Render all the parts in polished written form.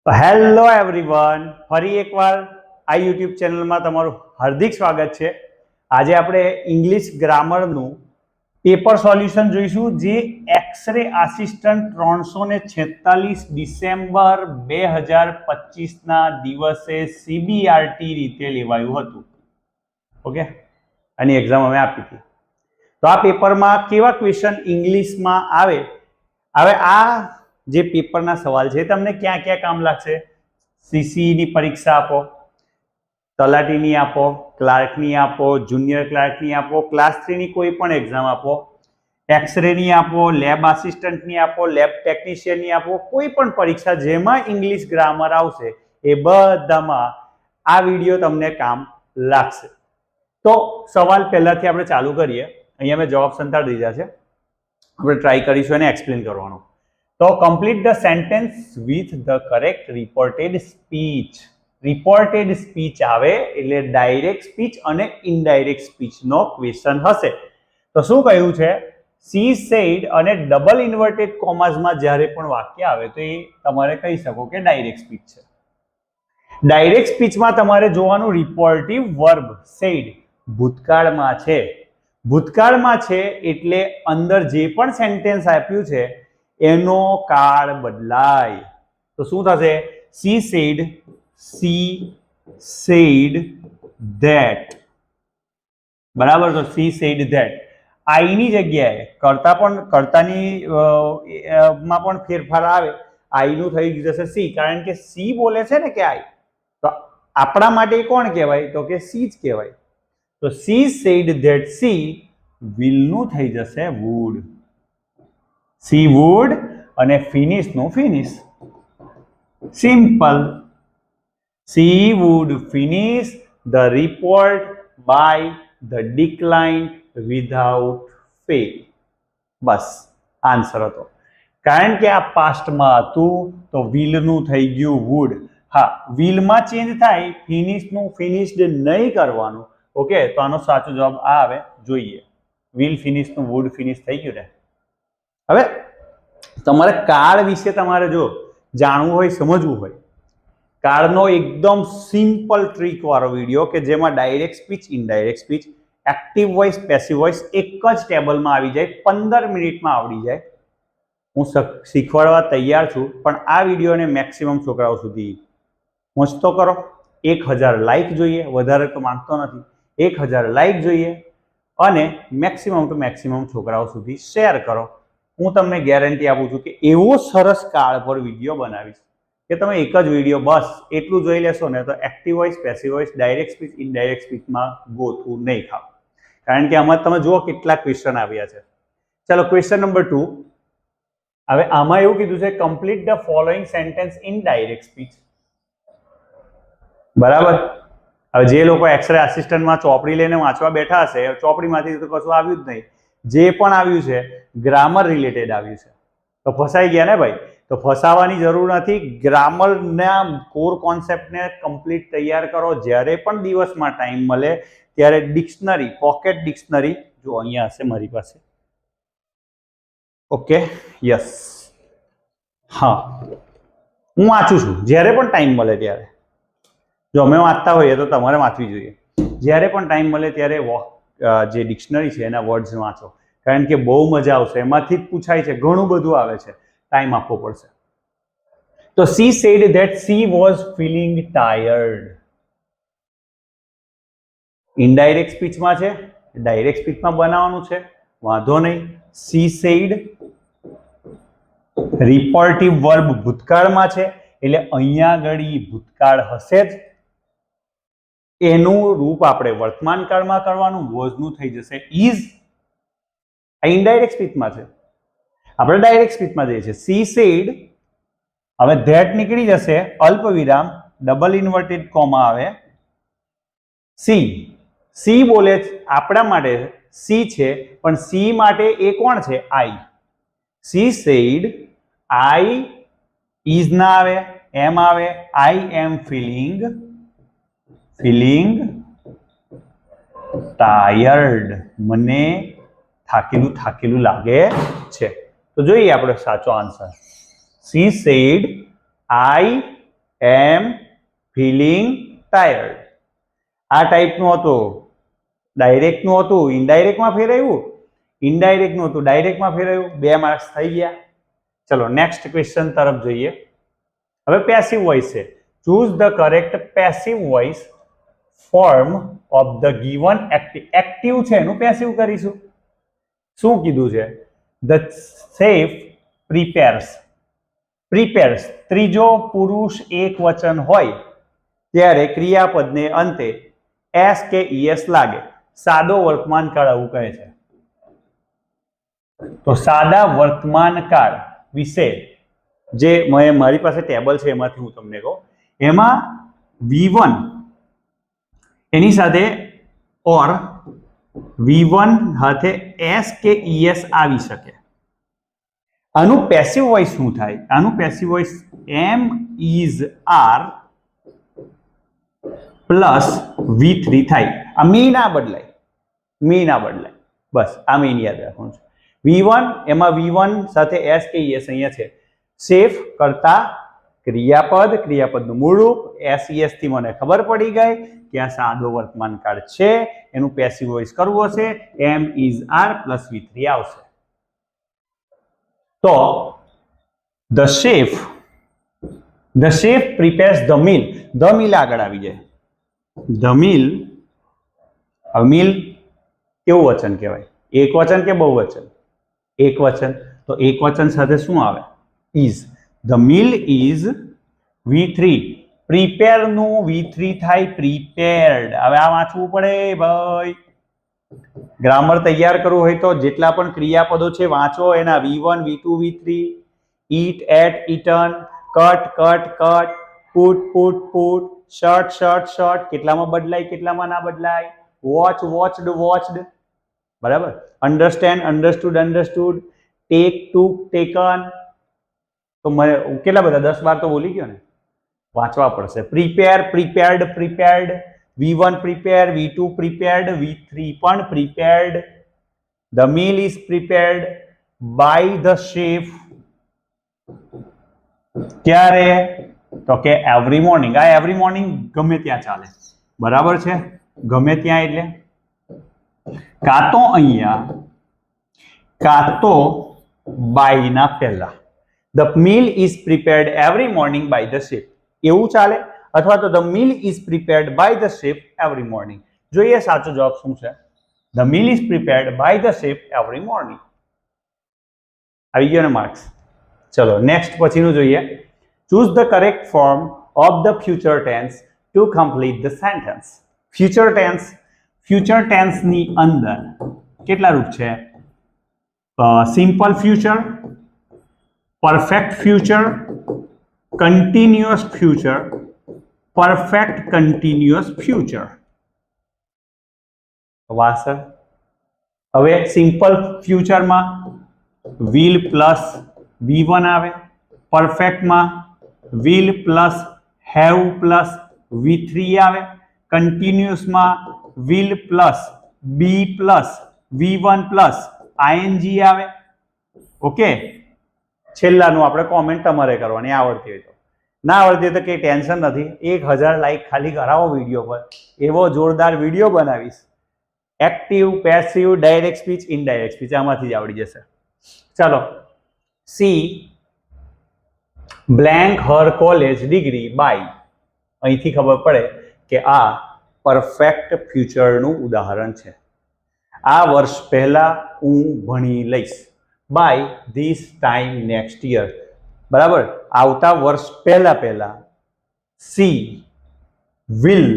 Hello everyone, ફરી એકવાર આ યુટ્યુબ ચેનલમાં તમારું હાર્દિક સ્વાગત છે. આજે આપણે ઇંગ્લિશ ગ્રામરનું પેપર સોલ્યુશન જોઈશું, જે એક્સરે આસિસ્ટન્ટ 346 ડિસેમ્બર 2025ના દિવસે CBRT રીતે લેવાયું હતું. ઓકે, આની એક્ઝામ અમે આપી હતી. તો આ પેપરમાં કેવા ક્વેશ્ચન ઇંગ્લિશમાં આવે, હવે આ જે પેપરના સવાલ છે તમને ક્યાં ક્યાં કામ લાગશે? CCEની પરીક્ષા આપો, તલાટીની આપો, ક્લાર્કની આપો, જુનિયર ક્લાર્કની આપો, ક્લાસ 3ની કોઈ પણ એક્ઝામ આપો, એક્સરેની આપો, લેબ આસિસ્ટન્ટની આપો, લેબ ટેકનિશિયનની આપો, કોઈ પણ પરીક્ષા જેમાં ઇંગ્લિશ ગ્રામર આવશે એ બધામાં આ વિડીયો તમને કામ લાગશે. તો સવાલ પહેલાથી આપણે ચાલુ કરીએ. અહીંયા મેં જવાબ સંતાડી દીધા છે, આપણે ટ્રાય કરીશું એને એક્સપ્લેન કરવાનો. તો complete the sentence with the correct reported speech. Reported speech આવે એટલે ડાયરેક્ટ સ્પીચ અને ઇનડાયરેક્ટ સ્પીચનો ક્વેશ્ચન હશે. તો શું કહ્યું છે? સી સેડ અને ડબલ ઇન્વર્ટેડ કોમાસમાં જ્યારે પણ વાક્ય આવે તો એ તમારે કહી શકો કે ડાયરેક્ટ સ્પીચ છે. ડાયરેક્ટ સ્પીચમાં તમારે જોવાનું રિપોર્ટિવ વર્બ સેડ ભૂતકાળમાં છે. ભૂતકાળમાં છે એટલે અંદર જે પણ સેન્ટેન્સ આપ્યું છે એનો કાળ બદલાય. તો શું થશે? C said that. બરાબર, તો સી સેડ ધેટ. આઈની જગ્યાએ કર્તાની માં પણ ફેરફાર આવે, આઈનું થઈ જશે સી, કારણ કે સી બોલે છે ને કે આઈ, તો આપણા માટે કોણ કહેવાય? તો કે સી જ કહેવાય. તો સી સેડ ધેટ સી વિલનું થઈ જશે વુડ. સી વુડ અને ફિનિશનું finish. Simple. She would finish the report by the decline without fail. બસ આન્સર હતો. કારણ કે આ પાસ્ટમાં હતું તો વિલનું થઈ ગયું વુડ. હા, વિલમાં ચેન્જ થાય, ફિનિશનું ફિનિશ્ડ નહીં કરવાનું. ઓકે, તો આનો સાચો જવાબ આ આવે. જોઈએ, વિલ ફિનિશનું વુડ ફિનિશ થઈ ગયું ને. હવે તમારે કાળ વિશે તમારે જો જાણવું હોય, સમજવું હોય, કાળનો એકદમ સિમ્પલ ટ્રીક વાળો વિડીયો કે જેમાં direct speech, indirect speech, active voice, passive voice એક જ ટેબલમાં આવી જાય, 15 મિનિટમાં આવડી જાય. હું શીખવાડવા તૈયાર છું, પણ આ વિડીયોને મેક્સિમમ છોકરાઓ સુધી પહોંચતો કરો. 1000 લાઈક જોઈએ, વધારે તો માંગતો નથી. 1000 લાઈક જોઈએ અને મેક્સિમમ ટુ મેક્સિમમ છોકરાઓ સુધી શેર કરો. હું તમને ગેરંટી આપું છું કે એવો સરસ કાળ પર વિડીયો બનાવીશ કે તમે એક જ વિડીયો બસ એટલું જોઈ લેશો ને તો active voice, passive voice, direct speech, indirect સ્પીચમાં ગોથવું નહીં ખાવ. કારણ કે આમાં તમે જુઓ કેટલા ક્વેશ્ચન આવ્યા છે. ચાલો, ક્વેશ્ચન નંબર 2. હવે આમાં એવું કીધું છે, complete the following sentence in direct speech. બરાબર. હવે જે લોકો એક્સરે આસિસ્ટન્ટમાં ચોપડી લઈને વાંચવા બેઠા હશે, ચોપડીમાંથી તો કશું આવ્યું જ નહીં. જે પણ આવ્યું છે ગ્રામર રિલેટેડ આવ્યું છે, તો ફસાઈ ગયા ને ભાઈ. તો ફસાવાની જરૂર નથી. ગ્રામરના કોર કોન્સેપ્ટને કમ્પ્લીટ તૈયાર કરો. જ્યારે પણ દિવસમાં ટાઈમ મળે ત્યારે ડિક્શનરી, પોકેટ ડિક્શનરી જો અહીંયા હશે મારી પાસે. ઓકે, યસ, હા, હું વાંચું છું જ્યારે પણ ટાઈમ મળે ત્યારે. જો અમે વાંચતા હોઈએ તો તમારે વાંચવી જોઈએ. જ્યારે પણ ટાઈમ મળે ત્યારે જે ડિક્શનરી છે એના વર્ડ્સ વાંચો, કારણ કે બહુ મજા આવશે. એમાંથી જ પૂછાય છે, ઘણું બધું આવે છે, ટાઈમ આપવો પડશે. તો she said that she was feeling tired. Indirect સ્પીચમાં છે, ડાયરેક્ટ સ્પીચમાં બનાવવાનું છે, વાંધો નહીં. સી સેડ રિપોર્ટિવ વર્બ ભૂતકાળમાં છે એટલે અહીંયા આગળ ભૂતકાળ હશે જ. એનું રૂપ આપણે વર્તમાન કાળમાં કરવાનું, વોઝનું થઈ જશે ઇઝ. આ ઇનડાયરેક્ટ સ્પીચમાં છે, આપણે ડાયરેક્ટ સ્પીચમાં જઈએ છીએ. સી સેડ, હવે ધેટ નીકળી જશે, અલ્પ વિરામ, ડબલ ઇન્વર્ટેડ કોમા આવે. સી બોલે આપણા માટે સી છે, પણ સી માટે એ કોણ છે? I. She said I is ના આવે, એમ આવે. I am feeling tired. મને થાકેલું લાગે છે. તો જોઈએ આપણે સાચો answer. She said I am feeling tired. આ ટાઈપનું હતું, ડાયરેક્ટનું હતું, ઇનડાયરેક્ટમાં ફેરવ્યું, ઇનડાયરેક્ટનું હતું, ડાયરેક્ટમાં ફેરવ્યું. 2 માર્ક્સ થઈ ગયા. ચલો નેક્સ્ટ ક્વેશ્ચન તરફ જોઈએ. હવે પેસિવ વોઇસ છે. Choose the correct passive voice form of the given active. Active છે એનું પેસિવ કરીશું. શું કીધું છે? The chef prepares. પ્રિપેર્સ ત્રીજો પુરુષ એક વચન હોય ત્યારે ક્રિયાપદને અંતે એસ કે ઈએસ લાગે. સાદો વર્તમાન કાળ આવું કહે છે. તો સાદા વર્તમાન કાળ વિશે જે મારી પાસે ટેબલ છે એમાંથી હું તમને કહું. એમાં V1 એની સાથે ઓર V1 સાથે એસ કે ઈએસ આવી શકે. આનું પેસિવ વોઇસ શું થાય? આનું passive voice am is are plus V3 થાય. આ મી ના બદલાય, મી ના બદલાય. બસ આ મીન યાદ રાખવાનું છે. V1 એમાં V1 સાથે એસ કે ઈએસ અહીંયા છે. સેફ કરતા ક્રિયાપદ, ક્રિયાપદનું મૂળ રૂપ એસ થી મને ખબર પડી ગઈ કે આ સાદો વર્તમાન કાળ છે. એનું પેસિવ વોઇસ કરવું હશે એમ ઇઝ આર પ્લસ V3 આવશે. તો the chef prepares the meal. The meal આગળ આવી જાય. ધ મીલ, મીલ કેવું વચન કહેવાય? એક વચન કે બહુવચન? એક વચન. તો એક વચન સાથે શું આવે? Is. The meal is V3. Prepare નું V3 થાય પ્રિપેર્ડ. હવે આ વાંચવું પડે ભાઈ. ગ્રામર તૈયાર કરવું હોય તો જેટલા પણ ક્રિયાપદો છે વાંચો. એના V1, V2, V3, eat, ate, eaten, cut, cut, cut, put, put, put, shirt, shirt, shirt. કેટલામાં બદલાય, કેટલામાં ના બદલાય? watch, watched, watched. બરાબર. understand, understood, understood, take, took, taken. તો કેટલા બધા 10-12 તો બોલી ગયો ને. વાંચવા પડશે. Prepare, prepared, prepared. V1 prepare, V2 prepared, V3 પણ prepared. The meal is prepared by the chef. ક્યારે? તો કે એવરી મોર્નિંગ. આ એવરી મોર્નિંગ ગમે ત્યાં ચાલે. બરાબર છે? ગમે ત્યાં એટલે કાં તો અહીંયા, કાં તો બાય ના પહેલા. The meal is prepared every morning by the chef એવું ચાલે, અથવા તો the meal is prepared by the chef every morning. જોઈએ સાચો જવાબ શું છે. The meal is prepared by the chef every morning. આવી ગયો ને માર્ક્સ. ચલો નેક્સ્ટ પછીનું જોઈએ. Choose the correct form of the future tense to complete the sentence. Future tense, future ટેન્સની અંદર કેટલા રૂપ છે? Simple future, perfect future, continuous future, perfect continuous future. વાસર. હવે સિમ્પલ ફ્યુચરમાં will પ્લસ V1 આવે, પરફેક્ટમાં will plus have plus V3 આવે, કન્ટિન્યુઅસમાં will plus be plus V1 plus ing આવે. ઓકે. છેલ્લાનું આપણે કોમેન્ટ તમારે કરવાની આવડતી હોય તો. ના આવડતી હોય તો કંઈ ટેન્શન નથી. 1000 લાઈક ખાલી કરાવો વિડીયો પર. એવો જોરદાર વિડીયો બનાવીશ. Active, passive, direct speech, indirect speech આમાંથી જ આવડી જશે. ચાલો. She blank her college degree by. અહીંથી ખબર પડે કે આ પરફેક્ટ ફ્યુચરનું ઉદાહરણ છે. આ વર્ષ પહેલા હું ભણી લઈશ. By this time next year. બરાબર. આવતા વર્ષ પહેલા she will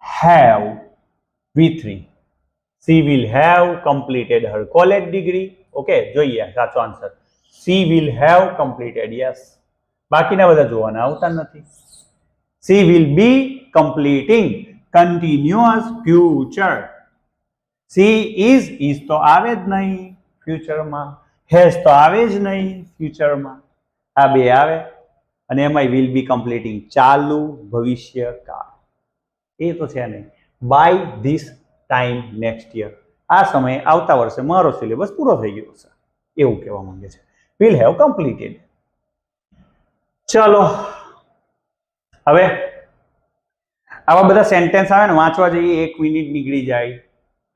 have V3. She will have completed her college degree. Okay. જોઈએ સાચો answer. She will have completed. Yes. બાકીના બધા જોવાના આવતા નથી. She will be completing continuous future. She is તો આવે જ નહીં ફ્યુચરમાં. હેઝ તો આવે જ નહીં ફ્યુચરમાં. આ બે આવે અને એમાં વિલ બી કમ્પ્લીટિંગ ચાલુ ભવિષ્ય કાળ. એ તો છે નહીં. By this time next year. આ સમયે આવતા વર્ષે મારો સિલેબસ પૂરો થઈ ગયો છે એવું કહેવા માંગે છે. Will have completed. ચલો હવે આવા બધા સેન્ટેન્સ આવે ને વાંચવા જઈએ 1 મિનિટ નીકળી જાય,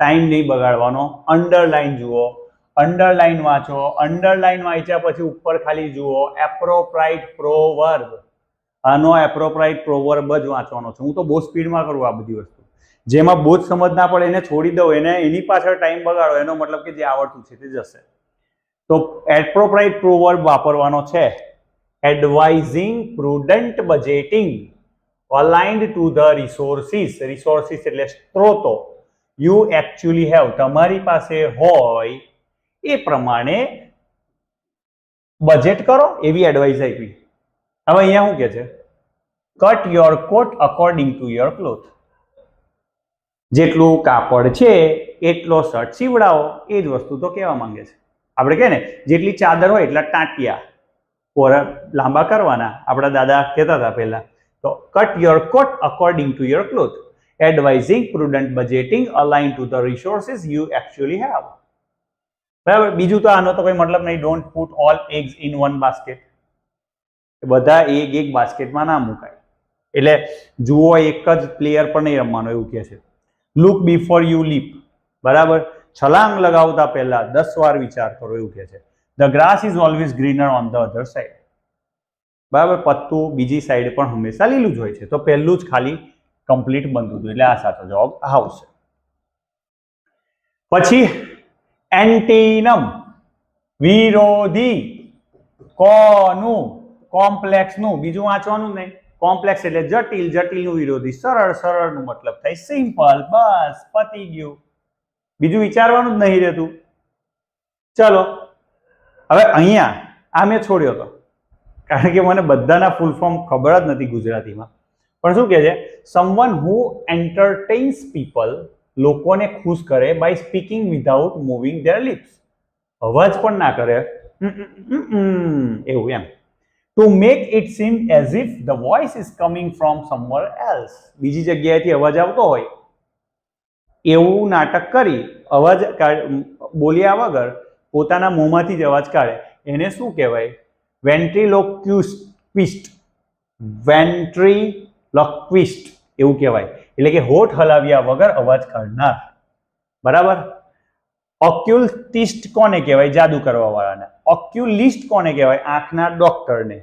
ટાઈમ નહીં બગાડવાનો. અંડરલાઈન જુઓ, અંડરલાઈન વાંચો, અંડરલાઈન વાંચ્યા પછી ઉપર ખાલી જુઓ એપ્રોપ્રાઇટ પ્રોવર્બ. આનો એપ્રોપ્રાઇટ પ્રોવર્બ જ વાંચવાનો છે. હું તો બહુ સ્પીડમાં કરું આ બધી વસ્તુ. જેમાં બહુ જ સમજ ના પડે એને છોડી દઉં, એને એની પાછળ ટાઈમ બગાડો, એનો મતલબ કે જે આવડતું છે તે જશે. તો એપ્રોપ્રાઇટ પ્રોવર્બ વાપરવાનો છે. Advising prudent budgeting aligned to the resources. Resources એટલે સ્ત્રોતો. You actually have, તમારી પાસે હોય એ પ્રમાણે બજેટ કરો, એવી એડવાઇસ આપી. હવે અહીંયા શું કે છે? Cut your coat according to your cloth. જેટલું કાપડ છે એટલો શર્ટ સીવડાવો, એ જ વસ્તુ તો કહેવા માંગે છે. આપણે કહે ને જેટલી ચાદર હોય એટલા ટાંટિયા લાંબા કરવાના, આપણા દાદા કહેતા હતા પહેલા. તો cut your coat according to your cloth, advising prudent budgeting align to the resources you actually have. બરાબર. બીજું તો આનો તો કોઈ મતલબ નહીં. Don't put all eggs in one basket. બધા એગ એક બાસ્કેટમાં ના મુકાય. એટલે જુઓ એક જ પ્લેયર પર નહીં રમવાનો, એવું કહે છે. Look before you leap. બરાબર. છલાંગ લગાવતા પહેલા 10 વાર વિચાર કરો, એવું કહે છે. The grass is always greener on the other side. બરાબર. પત્તું બીજી સાઈડ પણ હંમેશા લીલું જ હોય છે. તો પહેલું જ ખાલી કમ્પ્લીટ બનતું હતું, એટલે આ સાચો જવાબ આવશે. પછી એન્ટીનમ, વિરોધી. કોનું? કોમ્પ્લેક્સનું. બીજું વાંચવાનું નહીં. કોમ્પ્લેક્સ એટલે જટિલ, જટિલનું વિરોધી સરળ, સરળનું મતલબ થાય સિમ્પલ. બસ પતી ગયું, બીજું વિચારવાનું જ નહીં રહેતું. ચલો હવે અહીંયા આ મેં છોડ્યો હતો કારણ કે મને બધાના ફૂલ ફોર્મ ખબર જ નથી ગુજરાતીમાં. પણ શું કહે છે? સમવન હુ એન્ટરટેન્સ પીપલ, લોકોને ખુશ કરે by speaking without moving their lips. અવાજ પણ ના કરે, એવું એમ. To make it seem as if the voice is coming from somewhere else. બીજી જગ્યાએથી અવાજ આવતો હોય એવું નાટક કરી અવાજ બોલ્યા વગર પોતાના મોંમાંથી જ અવાજ કાઢે, એને શું કહેવાય? વેન્ટ્રીલોક્વિસ્ટ. વેન્ટ્રીલોક્વિસ્ટ એવું કહેવાય. એટલે કે હોઠ હલાવ્યા વગર અવાજ કાઢનાર. બરાબર. ઓક્યુલિસ્ટ કોને કહેવાય? જાદુ કરવા વાળાને. ઓક્યુલિસ્ટ કોને કહેવાય? આંખના ડોક્ટરને.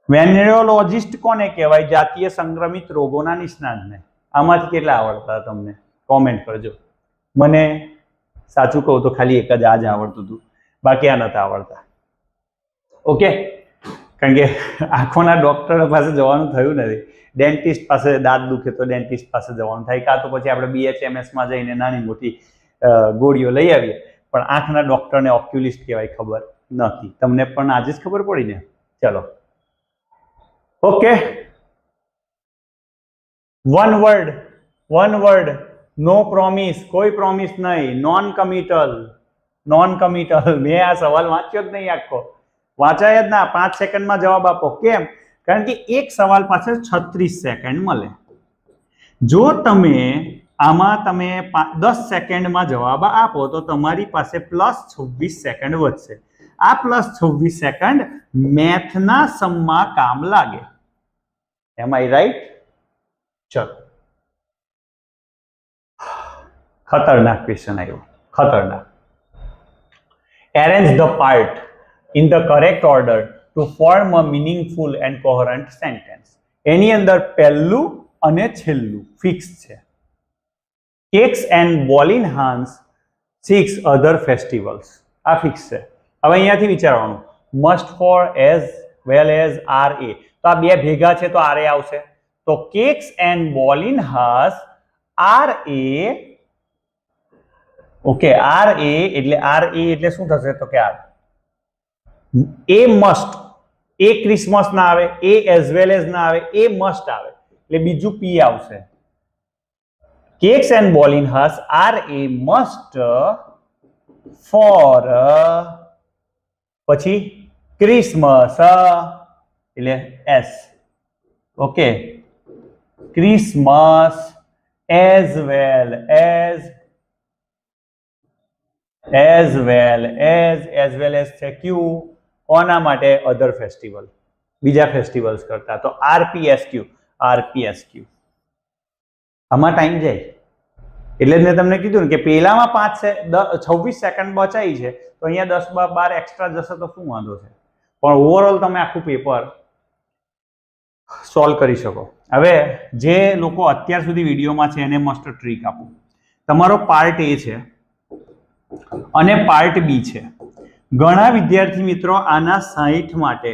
વેનેરોલોજિસ્ટ કોને કહેવાય? જાતીય સંક્રમિત રોગોના નિષ્ણાતને. આમાંથી કેટલા આવડતા તમને કોમેન્ટ કરજો. મને સાચું કહું તો ખાલી એક જ આ જ આવડતું હતું, બાકી આ નતા આવડતા. ઓકે. કારણ કે આંખોના ડોક્ટર પાસે જવાનું થયું નથી. ડેન્ટિસ્ટ પાસે દાંત દુખે તો ડેન્ટિસ્ટ પાસે જવાનું થાય, કાં તો પછી આપણે BHMS જઈને નાની મોટી ગોળીઓ લઈ આવીએ. પણ આંખના ડોક્ટરને ઓક્યુલિસ્ટ કહેવાય ખબર નથી. તમને પણ આજે જ ખબર પડી ને. ચલો okay. One word. No promise, કોઈ પ્રોમિસ નહીં. Noncommittal. મેં આ સવાલ વાંચ્યો જ નહીં આખો, વાંચાય જ ના. 5 સેકન્ડમાં જવાબ આપો. કેમ? કારણ કે એક સવાલ પાછળ 36 સેકન્ડ મળે. જો તમે આમાં 10 સેકન્ડમાં જવાબ આપો તો તમારી પાસે +26 સેકન્ડ વધશે. આ +26 સેકન્ડ મેથના સમમાં કામ લાગે. એમ આઈ રાઈટ? ચલો, ખતરનાક ક્વેશ્ચન આવ્યો. ખતરનાક. Arrange the part in the correct order to form a meaningful and coherent sentence. એની અંદર પહેલું અને છેલ્લું ફિક્સ છે. Cakes and Bolinhans 6 other festivals. આ ફિક્સ છે. હવે અહીંયાથી વિચારવાનું. Must for as well as RA. તો આ બે ભેગા છે તો RA આવશે. તો Cakes and Bolinhans RA. Okay, RA એટલે શું થશે? તો કે આ એ મસ્ટ, એ ક્રિસમસ ના આવે, એ એઝ વેલ એઝ ના આવે, એ મસ્ટ આવે, એટલે બીજું P આવશે. Cakes and Bolinhans are a must for પછી ક્રિસમસ એટલે S. Okay, Christmas as well as છે Q. કોના માટે? અધર ફેસ્ટિવલ. બીજા ફેસ્ટિવલ્સ કરતા. તો આરપીએસક્યુ આમાં ટાઈમ જાય. એટલે જ મેં તમને કીધું ને કે પેલામાં 26 સેકન્ડ બચાવી છે, તો અહીંયા 10-12 એક્સ્ટ્રા જશે તો શું વાંધો છે. પણ ઓવરઓલ તમે આખું પેપર સોલ્વ કરી શકો. હવે જે લોકો અત્યાર સુધી વિડીયોમાં છે એને મસ્ત ટ્રીક આપું. તમારો પાર્ટ એ છે અને પાર્ટ બી છે. ઘણા વિદ્યાર્થી મિત્રો આના 60 માટે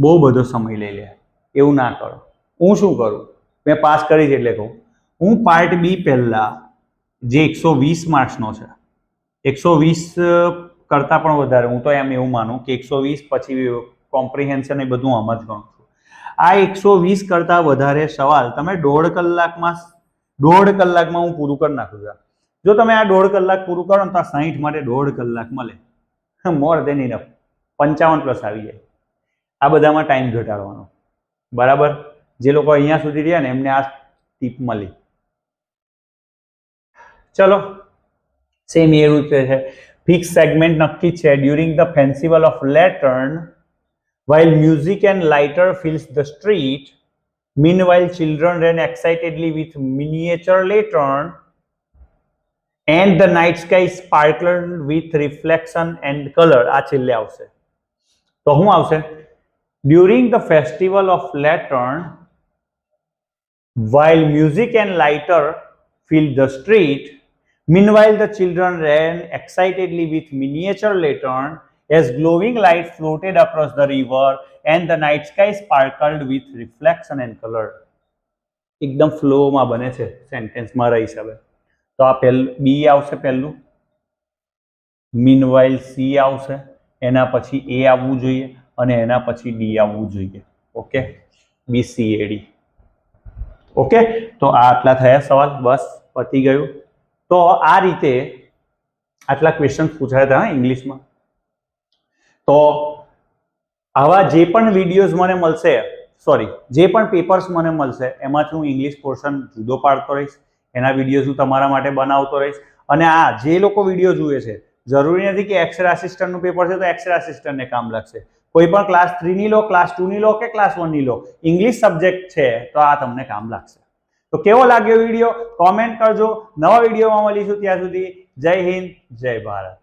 બહુ બધો સમય લઈ લે. એવું ના કરો. હું શું કરું, મેં પાસ કરી છે એટલે કહું, હું પાર્ટ બી પહેલા જે 120 માર્ક્સનો છે, 120 કરતાં પણ વધારે, હું તો એમ એવું માનું કે 120 પછી કોમ્પ્રિહેન્શન એ બધું આમ જ ગણું છું. આ 120 કરતાં વધારે સવાલ તમે 1.5 કલાકમાં હું પૂરું કરી નાખું છું. જો તમે આ 1.5 કલાક પૂરું કરો ને તો આ 60 માટે 1.5 કલાક મળે. મોર દેન ઇનફ. 55+ આવી જાય. આ બધામાં ટાઈમ ઘટાડવાનો. બરાબર. જે લોકો અહીંયા સુધી રહ્યા ને એમને આ ટીપ મળી. ચલો, સેમ એવું છે. ફિક્સ સેગમેન્ટ નક્કી છે. During the festival of lantern, while music and lighter fills the street, meanwhile children ran excitedly with miniature lantern, and the night sky sparkled with reflection and color. આ છેલ્લે આવશે. તો શું આવશે? During the festival of lantern, while music and lighter filled the street, meanwhile the children ran excitedly with miniature lantern, as glowing light floated across the river and the night sky sparkled with reflection and color. એકદમ ફ્લોમાં બને છે sentence મારા હિસાબે. તો આ બી આવશે પહેલું, meanwhile C આવશે, એના પછી એ આવવું જોઈએ અને એના પછી ડી આવવું જોઈએ. Okay, BCAD. ઓકે, તો આ આટલા થયા સવાલ. બસ પતી ગયું. તો આ રીતે આટલા ક્વેશ્ચન પૂછાયા હતા ઇંગ્લિશમાં. તો આવા જે પણ વિડીયોઝ મને મળશે, જે પણ પેપર્સ મને મળશે, એમાંથી હું ઇંગ્લિશ પોર્શન જુદો પાડતો રહીશ. એના વિડીયોઝ હું તમારા માટે બનાવતો રહીશ. અને આ જે લોકો વિડીયો જુએ છે, જરૂરી નથી કે એક્સરે આસિસ્ટન્ટનું પેપર છે તો એક્સરે આસિસ્ટન્ટને કામ લાગશે. કોઈ પણ ક્લાસ 3ની લો, ક્લાસ 2ની લો કે ક્લાસ 1ની લો, ઇંગ્લિશ સબ્જેક્ટ છે તો આ તમને કામ લાગશે. તો કેવો લાગ્યો વિડીયો કોમેન્ટ કરજો. નવા વિડીયોમાં મળીશું. ત્યાં સુધી જય હિન્દ, જય ભારત.